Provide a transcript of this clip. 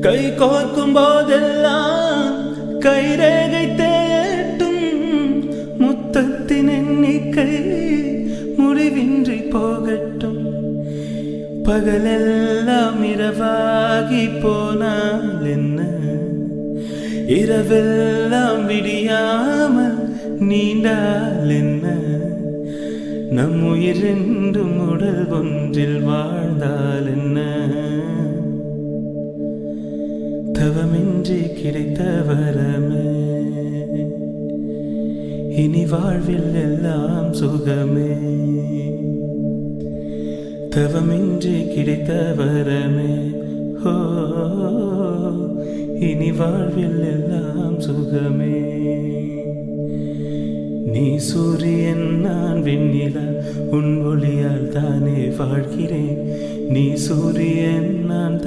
கை கோர்க்கும் போதெல்லாம் கைரேகை தேட்டும் முத்தத்தின் எண்ணிக்கை முடிவின்றி போகட்டும். பகலெல்லாம் இரவாகி போனால் என்ன, இரவெல்லாம் விடியாமல் நீண்டால் என்ன, நம் உயிரென்றும் உடல் ஒன்றில் வாழ்ந்தால் என்ன. தவமின்றி கிடைத்த வரமே இனி வாழ்வில் எல்லாம் சுகமே. தவமின்றி கிடைத்த வரமே ஹோ இனி வாழ்வில் எல்லாம் சுகமே. நீ சூரியன் நான் வெண்ணிலா, உன் ஒளியால் தானே வாழ்கிறேன். நீ சூரியன் நான்